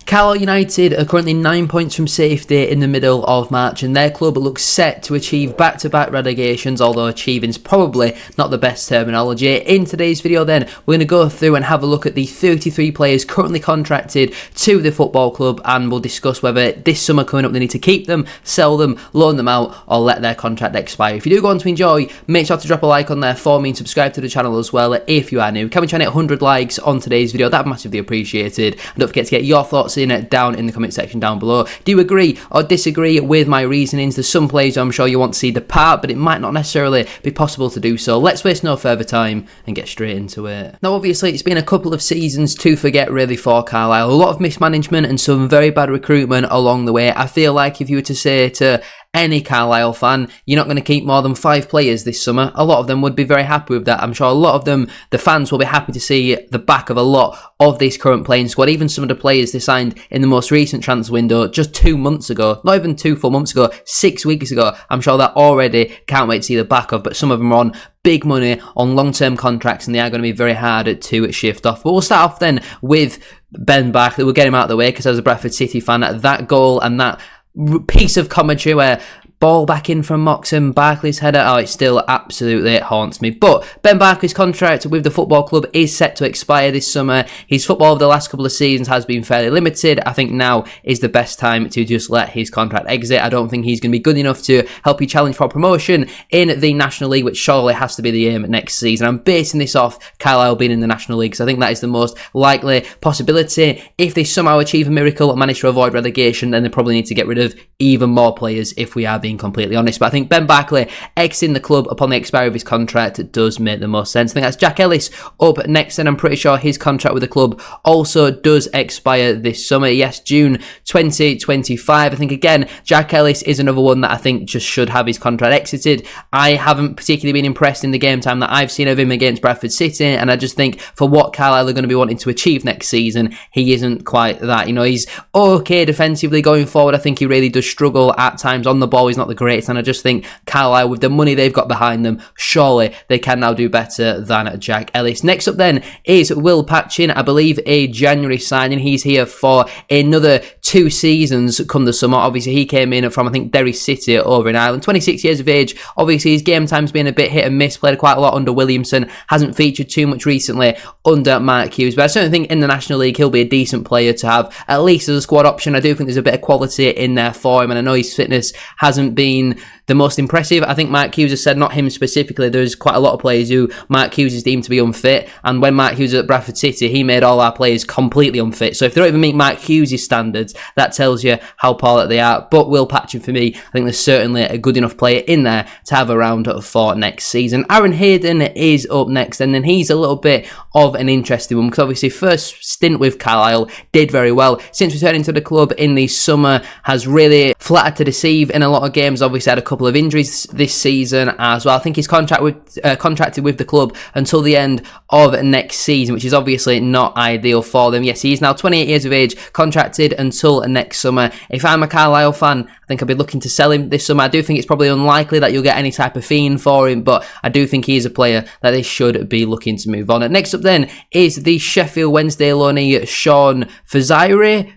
Carlisle United are currently 9 points from safety in the middle of March, and their club looks set to achieve back-to-back relegations, although achieving is probably not the best terminology. In today's video then, we're going to go through and have a look at the 33 players currently contracted to the football club, and we'll discuss whether this summer coming up they need to keep them, sell them, loan them out, or let their contract expire. If you do go on to enjoy, make sure to drop a like on there for me and subscribe to the channel as well if you are new. Can we try and hit 100 likes on today's video? That'd be massively appreciated. And don't forget to get your thoughts in it down in the comment section down below. Do you agree or disagree with my reasonings? There's some players I'm sure you want to see depart, but it might not necessarily be possible to do so. Let's waste no further time and get straight into it. Now obviously it's been a couple of seasons to forget really for Carlisle. A lot of mismanagement and some very bad recruitment along the way. I feel like if you were to say to any Carlisle fan, you're not going to keep more than 5 players this summer, a lot of them would be very happy with that. I'm sure a lot of them, the fans, will be happy to see the back of a lot of this current playing squad. Even some of the players they signed in the most recent transfer window just 2 months ago, not even 2 full months ago, 6 weeks ago, I'm sure that already can't wait to see the back of, but some of them are on big money on long-term contracts and they are going to be very hard to shift off. But we'll start off then with Ben Barkley. We'll get him out of the way because as a Bradford City fan, that goal and that piece of commentary where ball back in from Moxon, Barkley's header, oh, it still absolutely haunts me. But Ben Barkley's contract with the football club is set to expire this summer. His football over the last couple of seasons has been fairly limited. I think now is the best time to just let his contract exit. I don't think he's going to be good enough to help you challenge for promotion in the National League, which surely has to be the aim next season. I'm basing this off Carlisle being in the National League, because I think that is the most likely possibility. If they somehow achieve a miracle and manage to avoid relegation, then they probably need to get rid of even more players if we are being completely honest. But I think Ben Barkley exiting the club upon the expiry of his contract does make the most sense. I think that's Jack Ellis up next, and I'm pretty sure his contract with the club also does expire this summer. Yes, June 2025. I think again Jack Ellis is another one that I think just should have his contract exited. I haven't particularly been impressed in the game time that I've seen of him against Bradford City, and I just think for what Carlisle are going to be wanting to achieve next season, he isn't quite that. You know, he's okay defensively going forward. I think he really does struggle at times on the ball. He's not the greatest, and I just think Carlisle, with the money they've got behind them, surely they can now do better than Jack Ellis. Next up then is Will Patchin, I believe a January signing. He's here for another 2 seasons come the summer. Obviously he came in from I think Derry City over in Ireland, 26 years of age. Obviously his game time's been a bit hit and miss, played quite a lot under Williamson, hasn't featured too much recently under Mark Hughes, but I certainly think in the National League he'll be a decent player to have at least as a squad option. I do think there's a bit of quality in there for him, and I know his fitness hasn't been the most impressive. I think Mark Hughes has said, not him specifically, there's quite a lot of players who Mark Hughes is deemed to be unfit, and when Mark Hughes was at Bradford City, he made all our players completely unfit. So if they don't even meet Mark Hughes' standards, that tells you how poor that they are. But Will Patchin, for me, I think there's certainly a good enough player in there to have around for next season. Aaron Hayden is up next, and then he's a little bit of an interesting one, because obviously first stint with Carlisle did very well. Since returning to the club in the summer, has really flattered to deceive in a lot of games. Obviously had a couple of injuries this season as well. I think he's contracted with the club until the end of next season, which is obviously not ideal for them. Yes, he is now 28 years of age, contracted until next summer. If I'm a Carlisle fan, I think I'll be looking to sell him this summer. I do think it's probably unlikely that you'll get any type of fee for him, but I do think he is a player that they should be looking to move on. Next up then is the Sheffield Wednesday loanee Sean Fazire.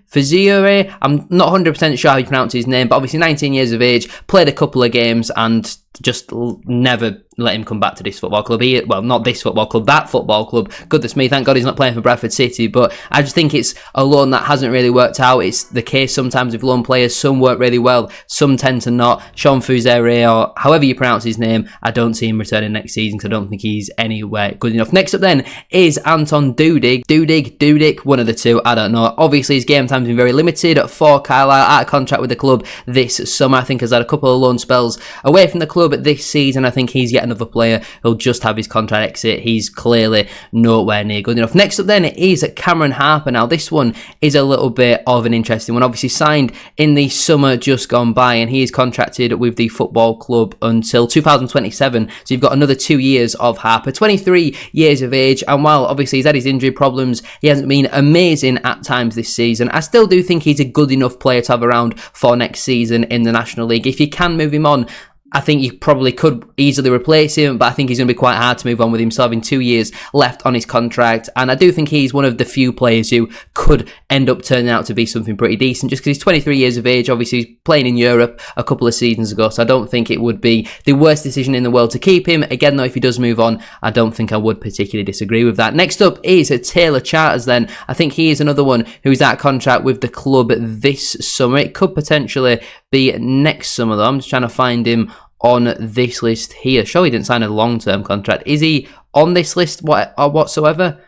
I'm not 100% sure how you pronounce his name, but obviously 19 years of age, played a couple of games and just never let him come back to this football club. Well, not this football club, that football club. Goodness me, thank God he's not playing for Bradford City, but I just think it's a loan that hasn't really worked out. It's the case sometimes with loan players. Some work really well, some tend to not. Sean Fuzere, or however you pronounce his name, I don't see him returning next season because I don't think he's anywhere good enough. Next up then is Anton Dudig, one of the two, I don't know. Obviously his game time's been very limited for Carlisle, out of contract with the club this summer. I think has had a couple of loan spells away from the club this season. I think he's yet another player who'll just have his contract exit. He's clearly nowhere near good enough. Next up then is Cameron Harper. Now this one is a little bit of an interesting one. Obviously signed in the summer just gone by, and he is contracted with the football club until 2027. So you've got another 2 years of Harper, 23 years of age, and while obviously he's had his injury problems, he hasn't been amazing at times this season. I still do think he's a good enough player to have around for next season in the National League. If you can move him on, I think you probably could easily replace him, but I think he's going to be quite hard to move on with him, still having 2 years left on his contract. And I do think he's one of the few players who could end up turning out to be something pretty decent, just because he's 23 years of age. Obviously, he's playing in Europe a couple of seasons ago, so I don't think it would be the worst decision in the world to keep him. Again, though, if he does move on, I don't think I would particularly disagree with that. Next up is Taylor Charters then. I think he is another one who's out of contract with the club this summer. It could potentially be next summer, though. I'm just trying to find him on this list here. Sure, he didn't sign a long-term contract. Is he on this list whatsoever?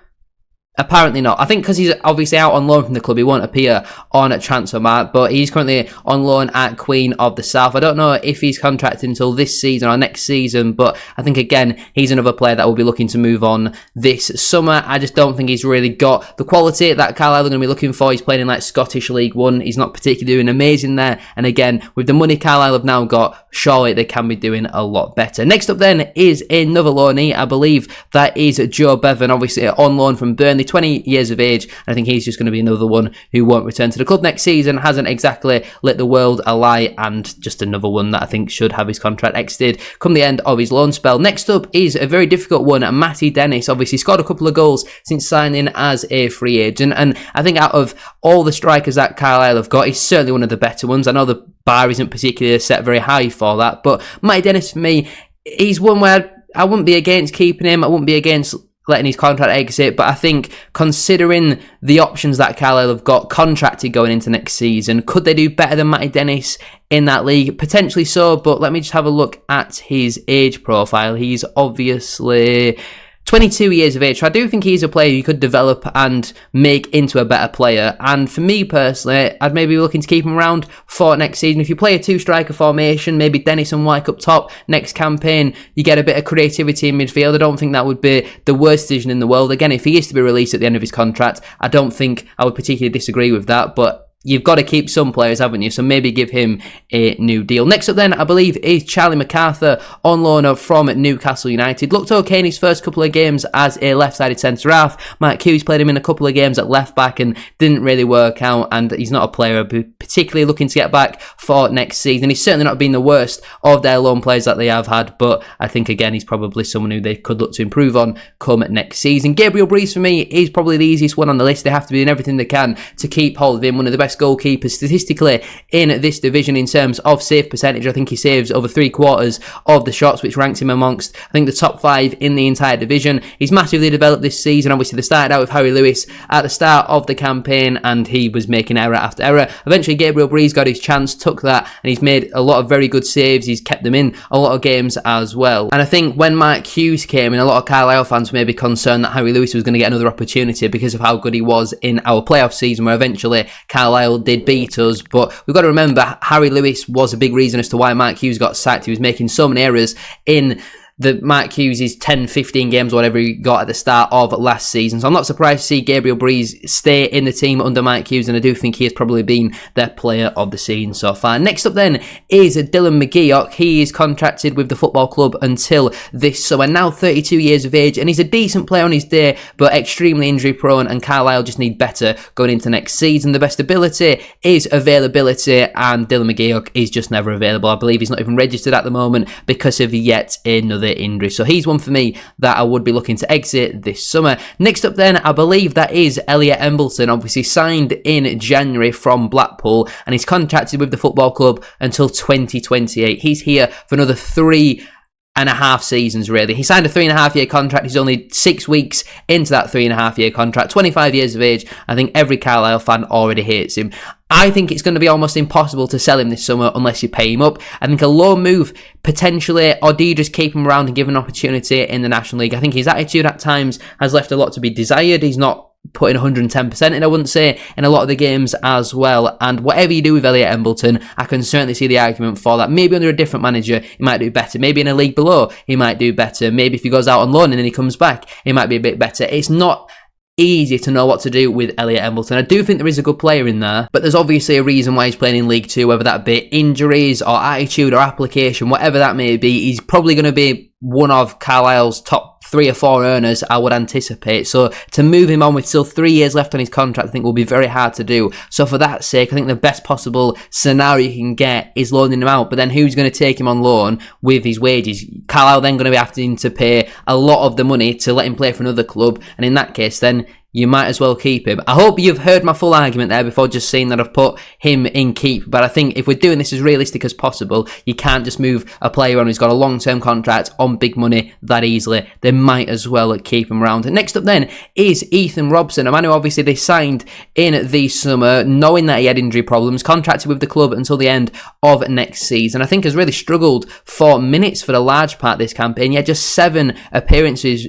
Apparently not. I think because he's obviously out on loan from the club, he won't appear on a Transfermarkt, but he's currently on loan at Queen of the South. I don't know if he's contracted until this season or next season, but I think, again, he's another player that will be looking to move on this summer. I just don't think he's really got the quality that Carlisle are going to be looking for. He's playing in like Scottish League One. He's not particularly doing amazing there. And again, with the money Carlisle have now got, surely they can be doing a lot better. Next up then is another loanee. I believe that is Joe Bevan, obviously on loan from Burnley. 20 years of age, and I think he's just going to be another one who won't return to the club next season. Hasn't exactly lit the world alight, and just another one that I think should have his contract exited come the end of his loan spell. Next up is a very difficult one, Matty Dennis. Obviously scored a couple of goals since signing as a free agent, and I think out of all the strikers that Carlisle have got, he's certainly one of the better ones. I know the bar isn't particularly set very high for that, but Matty Dennis for me, he's one where I wouldn't be against keeping him. I wouldn't be against letting his contract exit, but I think considering the options that Carlisle have got contracted going into next season, could they do better than Matty Dennis in that league? Potentially so, but let me just have a look at his age profile. He's obviously 22 years of age, so I do think he's a player you could develop and make into a better player. And for me personally, I'd maybe be looking to keep him around for next season. If you play a two-striker formation, maybe Dennis and Wyke up top next campaign, you get a bit of creativity in midfield. I don't think that would be the worst decision in the world. Again, if he is to be released at the end of his contract, I don't think I would particularly disagree with that, but you've got to keep some players, haven't you? So maybe give him a new deal. Next up then, I believe, is Charlie MacArthur on loan from Newcastle United. Looked okay in his first couple of games as a left-sided centre-half. Mike Hughes played him in a couple of games at left-back and didn't really work out, and he's not a player particularly looking to get back for next season. He's certainly not been the worst of their loan players that they have had, but I think, again, he's probably someone who they could look to improve on come next season. Gabriel Breeze, for me, is probably the easiest one on the list. They have to be doing everything they can to keep hold of him. One of the best goalkeepers statistically in this division in terms of save percentage. I think he saves over 3/4 of the shots, which ranks him amongst, I think, the top 5 in the entire division. He's massively developed this season. Obviously, they started out with Harry Lewis at the start of the campaign, and he was making error after error. Eventually, Gabriel Breeze got his chance, took that, and he's made a lot of very good saves. He's kept them in a lot of games as well. And I think when Mike Hughes came in, a lot of Carlisle fans were maybe concerned that Harry Lewis was going to get another opportunity because of how good he was in our playoff season, where eventually Carlisle did beat us. But we've got to remember, Harry Lewis was a big reason as to why Mike Hughes got sacked. He was making so many errors in the Mike Hughes' 10-15 games, whatever he got at the start of last season. So I'm not surprised to see Gabriel Breeze stay in the team under Mike Hughes, and I do think he has probably been their player of the season so far. Next up then is Dylan McGeoch. He is contracted with the football club until this summer, now 32 years of age, and he's a decent player on his day, but extremely injury prone, and Carlisle just need better going into next season. The best ability is availability, and Dylan McGeoch is just never available. I believe he's not even registered at the moment because of yet another injury. So he's one for me that I would be looking to exit this summer. Next up then, I believe that is Elliot Embleton, obviously signed in January from Blackpool, and he's contracted with the football club until 2028. He's here for another 3.5 seasons, really. He signed a 3.5-year contract. He's only 6 weeks into that 3.5-year contract. 25 years of age. I think every Carlisle fan already hates him. I think it's going to be almost impossible to sell him this summer unless you pay him up. I think a loan move, potentially, or do you just keep him around and give him an opportunity in the National League? I think his attitude at times has left a lot to be desired. He's not putting 110% in, I wouldn't say, in a lot of the games as well. And whatever you do with Elliot Embleton, I can certainly see the argument for that. Maybe under a different manager, he might do better. Maybe in a league below, he might do better. Maybe if he goes out on loan and then he comes back, he might be a bit better. It's not easy to know what to do with Elliot Embleton. I do think there is a good player in there, but there's obviously a reason why he's playing in League 2, whether that be injuries or attitude or application, whatever that may be. He's probably going to be one of Carlisle's top 3 or 4 earners, I would anticipate. So to move him on with still 3 years left on his contract, I think will be very hard to do. So for that sake, I think the best possible scenario you can get is loaning him out. But then who's going to take him on loan with his wages? Carlisle then going to be having to pay a lot of the money to let him play for another club, and in that case then you might as well keep him. I hope you've heard my full argument there before just saying that I've put him in keep. But I think if we're doing this as realistic as possible, you can't just move a player on who's got a long-term contract on big money that easily. They might as well keep him around. Next up then is Ethan Robson, a man who obviously they signed in the summer, knowing that he had injury problems, contracted with the club until the end of next season. I think has really struggled for minutes for the large part of this campaign. He had just 7 appearances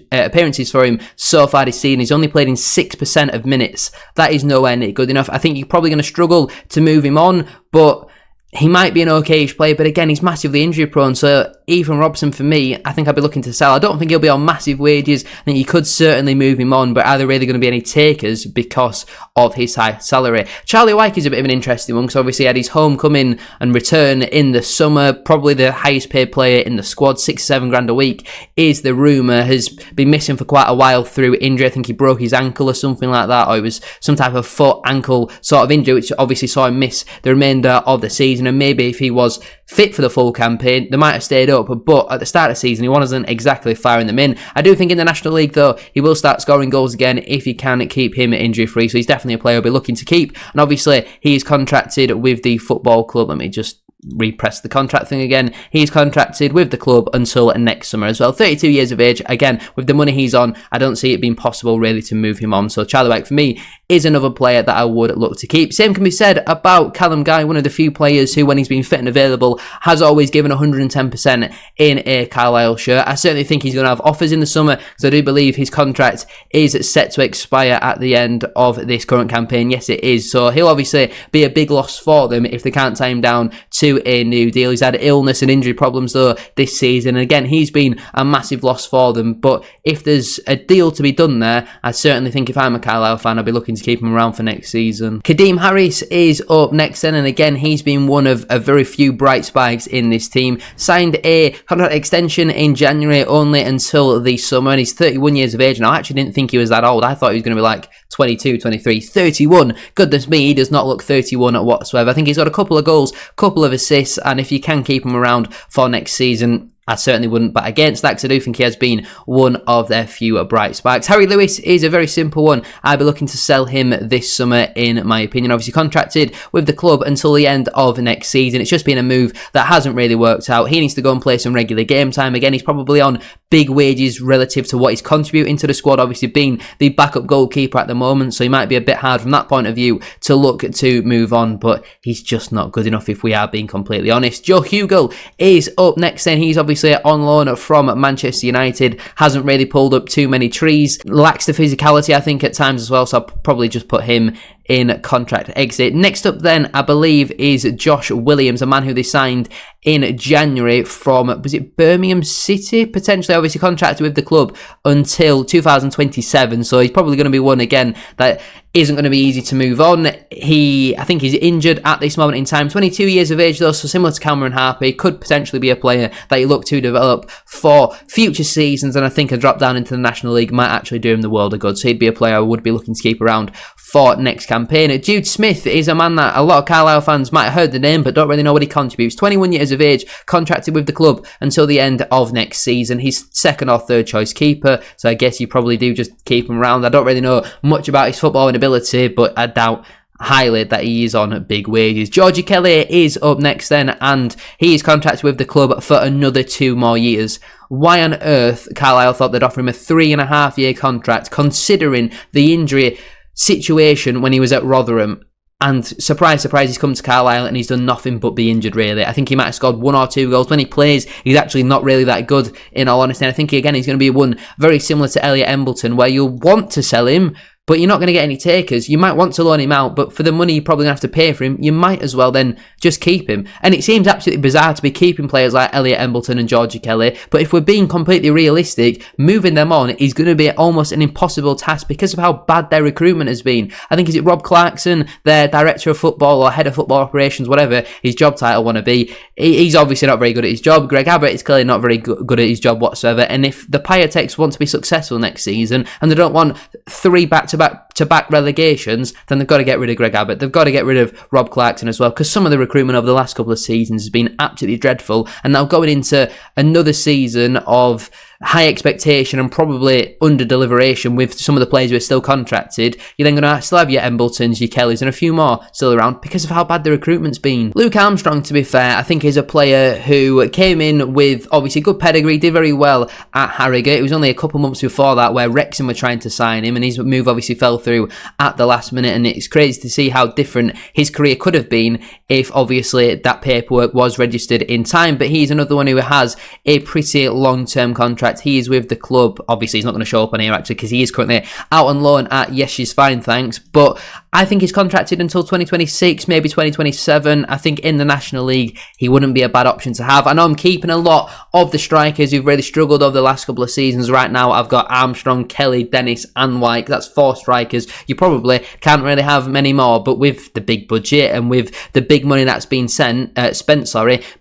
for him so far this season. He's only played in 6% of minutes. That is nowhere near good enough. I think you're probably going to struggle to move him on, but he might be an okay-ish player, but again, he's massively injury prone. So Ethan Robson, for me, I think I'd be looking to sell. I don't think he'll be on massive wages. I think you could certainly move him on, but are there really going to be any takers because of his high salary? Charlie Wyke is a bit of an interesting one because obviously he had his homecoming and return in the summer. Probably the highest paid player in the squad, 6-7 grand a week is the rumour. Has been missing for quite a while through injury. I think he broke his ankle or something like that, or it was some type of foot ankle sort of injury, which obviously saw him miss the remainder of the season. And maybe if he was fit for the full campaign, they might have stayed up, but at the start of the season he wasn't exactly firing them in. I do think in the National League though he will start scoring goals again if you can keep him injury free, so he's definitely a player I'll be looking to keep. And obviously he is contracted with the football club. Let me just repress the contract thing again. He's contracted with the club until next summer as well. 32 years of age. Again, with the money he's on, I don't see it being possible really to move him on. So Charlie Wyke for me is another player that I would look to keep. Same can be said about Callum Guy, one of the few players who, when he's been fit and available, has always given 110% in a Carlisle shirt. I certainly think he's going to have offers in the summer because I do believe his contract is set to expire at the end of this current campaign. Yes, it is. So he'll obviously be a big loss for them if they can't tie him down to a new deal. He's had illness and injury problems though this season, and again he's been a massive loss for them. But if there's a deal to be done there, I certainly think if I'm a Carlisle fan, I'd be looking to keep him around for next season. Kadeem Harris is up next then, and again he's been one of a very few bright spikes in this team. Signed a contract extension in January only until the summer, and he's 31 years of age now. I actually didn't think he was that old. I thought he was going to be like 22, 23, 31. Goodness me, he does not look 31 whatsoever. I think he's got a couple of goals, couple of assists, and if you can keep him around for next season, I certainly wouldn't bet against that because I do think he has been one of their few bright sparks. Harry Lewis is a very simple one. I'd be looking to sell him this summer, in my opinion. Obviously contracted with the club until the end of next season. It's just been a move that hasn't really worked out. He needs to go and play some regular game time. Again, he's probably on big wages relative to what he's contributing to the squad, obviously being the backup goalkeeper at the moment, so he might be a bit hard from that point of view to look to move on, but he's just not good enough if we are being completely honest. Joe Hugill is up next then. He's obviously on loan from Manchester United, hasn't really pulled up too many trees, lacks the physicality I think at times as well, so I'll probably just put him in contract exit. Next up then, I believe, is Josh Williams, a man who they signed in January from, was it Birmingham City? Potentially, obviously contracted with the club until 2027, so he's probably going to be one again that isn't going to be easy to move on. I think he's injured at this moment in time, 22 years of age though, so similar to Cameron Harper, he could potentially be a player that you look to develop for future seasons, and I think a drop down into the National League might actually do him the world of good, so he'd be a player I would be looking to keep around for next campaign. Jude Smith is a man that a lot of Carlisle fans might have heard the name but don't really know what he contributes. 21 years of age, contracted with the club until the end of next season. He's second or third choice keeper, so I guess you probably do just keep him around. I don't really know much about his footballing ability, but I doubt highly that he is on big wages. Georgie Kelly is up next then, and he is contracted with the club for another 2 more years. Why on earth Carlisle thought they'd offer him a 3.5-year contract considering the injury situation when he was at Rotherham? And surprise, surprise, he's come to Carlisle and he's done nothing but be injured, really. I think he might have scored 1 or 2 goals. When he plays, he's actually not really that good, in all honesty. And I think, again, he's going to be one very similar to Elliot Embleton, where you'll want to sell him but you're not going to get any takers. You might want to loan him out, but for the money you're probably going to have to pay for him, you might as well then just keep him. And it seems absolutely bizarre to be keeping players like Elliot Embleton and Georgie Kelly, but if we're being completely realistic, moving them on is going to be almost an impossible task because of how bad their recruitment has been. I think, is it Rob Clarkson, their director of football or head of football operations, whatever his job title want to be, he's obviously not very good at his job. Greg Abbott is clearly not very good at his job whatsoever, and if the Piatex want to be successful next season and they don't want 3 back-to-back relegations, then they've got to get rid of Greg Abbott. They've got to get rid of Rob Clarkson as well, because some of the recruitment over the last couple of seasons has been absolutely dreadful. And now going into another season of high expectation and probably under deliberation with some of the players who are still contracted, you're then going to still have your Embletons, your Kellys and a few more still around because of how bad the recruitment's been. Luke Armstrong, to be fair, I think is a player who came in with obviously good pedigree, did very well at Harrogate. It was only a couple months before that where Wrexham were trying to sign him, and his move obviously fell through at the last minute, and it's crazy to see how different his career could have been if obviously that paperwork was registered in time. But he's another one who has a pretty long-term contract. He is with the club. Obviously, he's not going to show up on here actually because he is currently out on loan at Yes She's Fine Thanks, but I think he's contracted until 2026, maybe 2027. I think in the National League, he wouldn't be a bad option to have. I know I'm keeping a lot of the strikers who've really struggled over the last couple of seasons. Right now, I've got Armstrong, Kelly, Dennis and White. That's 4 strikers. You probably can't really have many more, but with the big budget and with the big money that's been spent,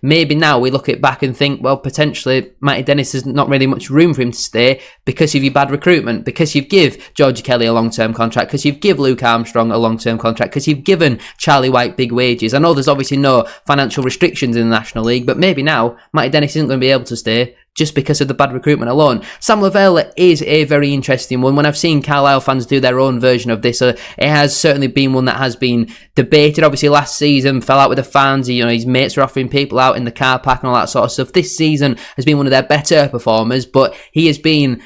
maybe now we look at back and think, well, potentially Matty Dennis has not really much room for him to stay because of your bad recruitment, because you've give Georgie Kelly a long-term contract, because you've give Luke Armstrong a long-term contract, because you've given Charlie White big wages. I know there's obviously no financial restrictions in the National League, but maybe now Matty Dennis isn't going to be able to stay just because of the bad recruitment alone. Sam Lavelle is a very interesting one. When I've seen Carlisle fans do their own version of this, it has certainly been one that has been debated. Obviously last season fell out with the fans, his mates were offering people out in the car park and all that sort of stuff. This season has been one of their better performers, but he has been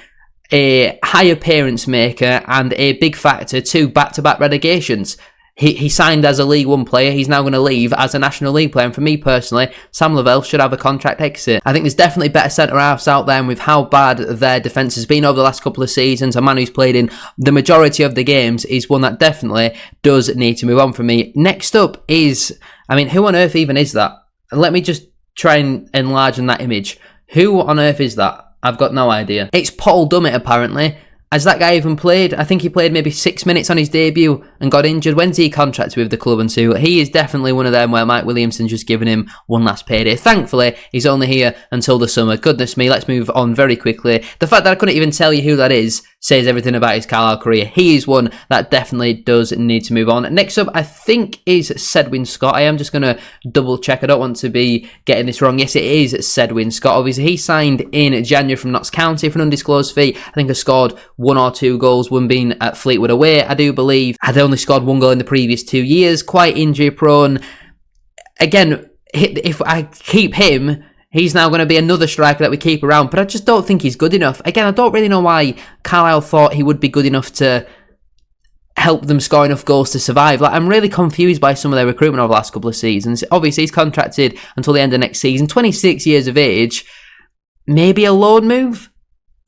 a high appearance maker and a big factor to back-to-back relegations. He signed as a League One player. He's now going to leave as a National League player. And for me personally, Sam Lavelle should have a contract exit. I think there's definitely better centre-halves out there, and with how bad their defence has been over the last couple of seasons, a man who's played in the majority of the games is one that definitely does need to move on from me. Next up is, who on earth even is that? Let me just try and enlarge on that image. Who on earth is that? I've got no idea. It's Paul Dummett, apparently. Has that guy even played? I think he played maybe 6 minutes on his debut and got injured. When's he contracted with the club and so? He is definitely one of them where Mike Williamson's just giving him one last payday. Thankfully, he's only here until the summer. Goodness me, let's move on very quickly. The fact that I couldn't even tell you who that is says everything about his Carlisle career. He is one that definitely does need to move on. Next up, I think, is Sedwin Scott. I am just going to double check. I don't want to be getting this wrong. Yes, it is Sedwin Scott. Obviously, he signed in January from Notts County for an undisclosed fee. I think he scored 1 or 2 goals, one being at Fleetwood away, I do believe. Had only scored 1 goal in the previous 2 years. Quite injury prone. Again, if I keep him, he's now going to be another striker that we keep around, but I just don't think he's good enough. Again, I don't really know why Carlisle thought he would be good enough to help them score enough goals to survive. I'm really confused by some of their recruitment over the last couple of seasons. Obviously, he's contracted until the end of next season, 26 years of age. Maybe a loan move?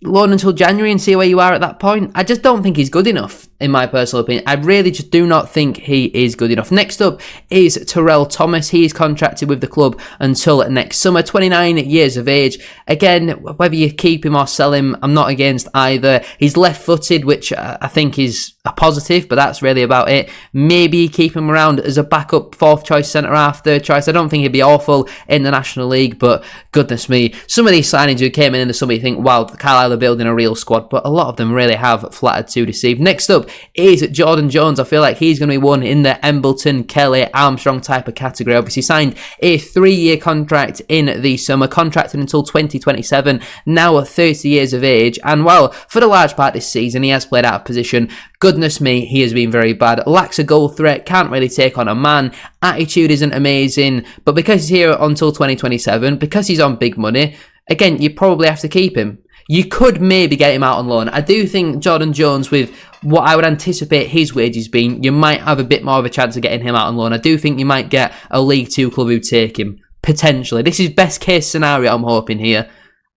Loan until January and see where you are at that point. I just don't think he's good enough, in my personal opinion. I really just do not think he is good enough. Next up is Terrell Thomas. He is contracted with the club until next summer, 29 years of age. Again, whether you keep him or sell him, I'm not against either. He's left-footed, which I think is a positive, but that's really about it. Maybe keep him around as a backup 4th choice centre-half, 3rd choice. I don't think he'd be awful in the National League, but goodness me, some of these signings who came in the summer, you think, wow, Carlisle are building a real squad, but a lot of them really have flattered to deceive. Next up is Jordan Jones. I feel like he's going to be one in the Embleton, Kelly, Armstrong type of category. Obviously signed a 3-year contract in the summer, contracted until 2027, now at 30 years of age, and well, for the large part this season, he has played out of position. Goodness me, he has been very bad. Lacks a goal threat, can't really take on a man. Attitude isn't amazing, but because he's here until 2027, because he's on big money, again, you probably have to keep him. You could maybe get him out on loan. I do think Jordan Jones, with what I would anticipate his wages being, you might have a bit more of a chance of getting him out on loan. I do think you might get a League Two club who take him, potentially. This is best case scenario I'm hoping here.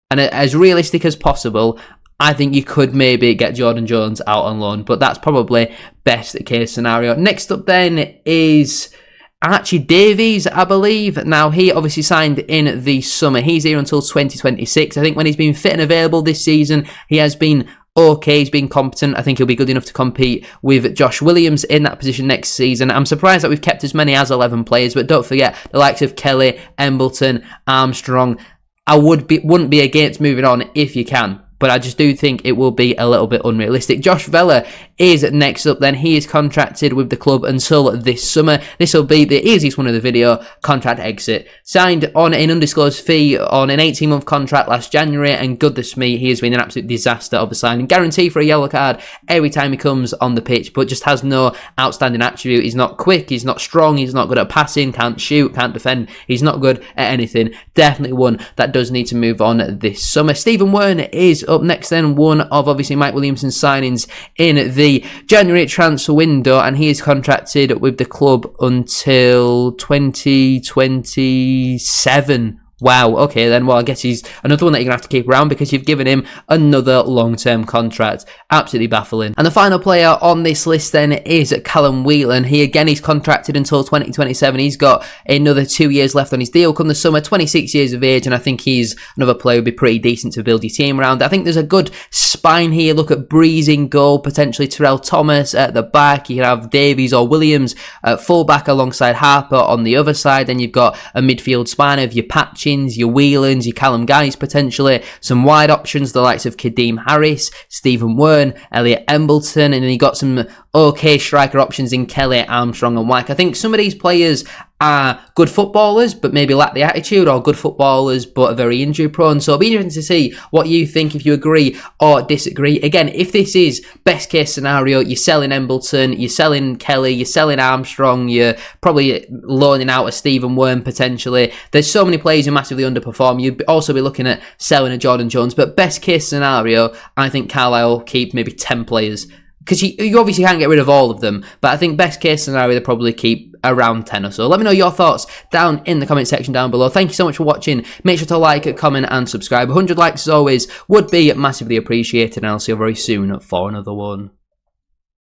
And as realistic as possible, I think you could maybe get Jordan Jones out on loan, but that's probably best case scenario. Next up then is Archie Davies, I believe. Now, he obviously signed in the summer. He's here until 2026. I think when he's been fit and available this season, he has been okay, he's been competent. I think he'll be good enough to compete with Josh Williams in that position next season. I'm surprised that we've kept as many as 11 players, but don't forget the likes of Kelly, Embleton, Armstrong. I wouldn't be against moving on if you can, but I just do think it will be a little bit unrealistic. Josh Vella is next up then. He is contracted with the club until this summer. This will be the easiest one of the video, contract exit. Signed on an undisclosed fee on an 18-month contract last January, and goodness me, he has been an absolute disaster of a signing. Guarantee for a yellow card every time he comes on the pitch, but just has no outstanding attribute. He's not quick, he's not strong, he's not good at passing, can't shoot, can't defend. He's not good at anything. Definitely one that does need to move on this summer. Stephen Werner is up next then, one of obviously Mike Williamson's signings in the January transfer window, and he is contracted with the club until 2027. Wow, okay then, well I guess he's another one that you're going to have to keep around because you've given him another long-term contract. Absolutely baffling. And the final player on this list then is Callum Whelan. He again, he's contracted until 2027. He's got another 2 years left on his deal come the summer, 26 years of age, and I think he's another player who'd be pretty decent to build your team around. I think there's a good spine here. Look at Breeze in goal, potentially Terrell Thomas at the back. You can have Davies or Williams at full-back alongside Harper on the other side. Then you've got a midfield spine of your Patchin, your Whelans, your Callum Guys potentially, some wide options, the likes of Kadeem Harris, Stephen Wern, Elliot Embleton, and then you got some okay striker options in Kelly, Armstrong and White. I think some of these players are good footballers but maybe lack the attitude, or good footballers but are very injury prone. So it'll be interesting to see what you think, if you agree or disagree. Again, if this is best case scenario, you're selling Embleton, you're selling Kelly, you're selling Armstrong, you're probably loaning out a Stephen Wern potentially. There's so many players who massively underperform. You'd also be looking at selling a Jordan Jones, but best case scenario, I think Carlisle keep maybe 10 players, because you obviously can't get rid of all of them, but I think best case scenario, they probably keep around 10 or so. Let me know your thoughts down in the comment section down below. Thank you so much for watching. Make sure to like, comment and subscribe. 100 likes as always would be massively appreciated, and I'll see you very soon for another one.